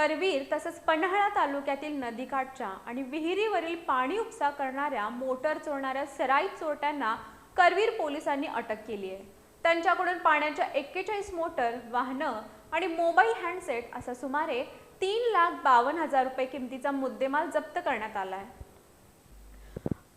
करवीर तसंच पन्हाळा तालुक्यातील नदीकाठच्या आणि विहिरीवरील पाणी उपसा करणाऱ्या मोटर चोरणाऱ्या सराईत चोरट्यांना करवीर पोलिसांनी अटक केली आहे। त्यांच्याकडून पाण्याच्या 41 मोटर, वाहनं आणि मोबाईल हँडसेट असा सुमारे 3,52,000 रुपये किमतीचा मुद्देमाल जप्त करण्यात आला आहे।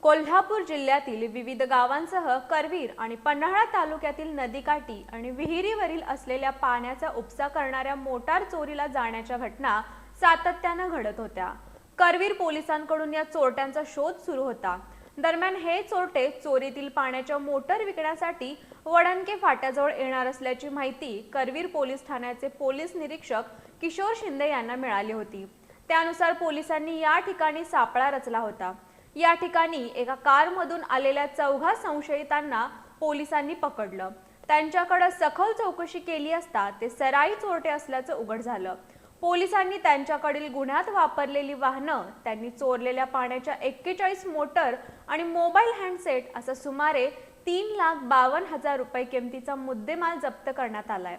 कोल्हापूर जिल्ह्यातील विविध गावांसह करवीर आणि पन्हाळा तालुक्यातील नदीकाठी आणि विहिरीवरील असलेल्या पाण्याचा उपसा करणाऱ्या मोटार चोरीला जाण्याच्या घटना सातत्याने घडत होत्या। करवीर पोलिसांकडून या चोरट्यांचा शोध सुरू होता। दरम्यान हे चोरटे चोरीतील पाण्याच्या मोटर विकण्यासाठी वडणके फाट्याजवळ येणार असल्याची माहिती करवीर पोलीस ठाण्याचे पोलीस निरीक्षक किशोर शिंदे यांना मिळाली होती। त्यानुसार पोलिसांनी या ठिकाणी सापळा रचला होता। या ठिकाणी एका कारमधून आलेल्या 4 संशयितांना पोलिसांनी पकडलं। त्यांच्याकडे सखोल चौकशी केली असता ते सराई चोरटे असल्याचं उघड झालं। पोलिसांनी त्यांच्याकडील गुन्ह्यात वापरलेली वाहनं, त्यांनी चोरलेल्या पाण्याच्या 41 मोटर आणि मोबाईल हँडसेट असा सुमारे 3,52,000 रुपये किमतीचा मुद्देमाल जप्त करण्यात आलाय।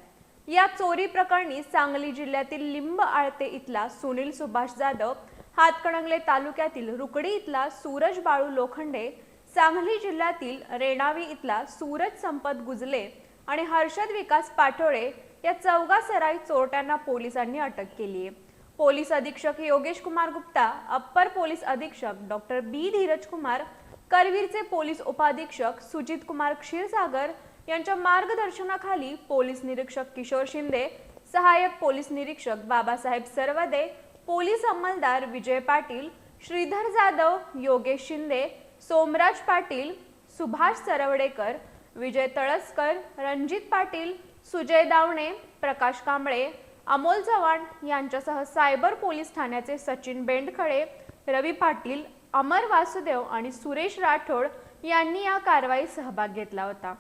या चोरी प्रकरणी सांगली जिल्ह्यातील लिंब आळते इथला सुनील सुभाष जाधव, हातकणंगले तालुक्यातील रुकडी इथला सूरज बाळू लोखंडे, सांगली जिल्ह्यातील रेणावी इथला सूरज संपत गुजले आणि हर्षद विकास पाटोळे या 4 सराई चोरट्यांना पोलिसांनी अटक केली आहे। पोलीस अधीक्षक योगेश कुमार गुप्ता, अप्पर पोलीस अधीक्षक डॉक्टर बी धीरज कुमार, करवीरचे पोलीस उपाधीक्षक सुजित कुमार क्षीरसागर यांच्या मार्गदर्शनाखाली पोलीस निरीक्षक किशोर शिंदे, सहाय्यक पोलीस निरीक्षक बाबासाहेब सरवदे, पोलीस अंमलदार विजय पाटील, श्रीधर जाधव, योगेश शिंदे, सोमराज पाटील, सुभाष सरवडेकर, विजय तळसकर, रणजित पाटील, सुजय दावणे, प्रकाश कांबळे, अमोल चव्हाण यांच्यासह सायबर पोलीस ठाण्याचे सचिन बेंडखळे, रवी पाटील, अमर वासुदेव आणि सुरेश राठोड यांनी या कारवाईत सहभाग घेतला होता।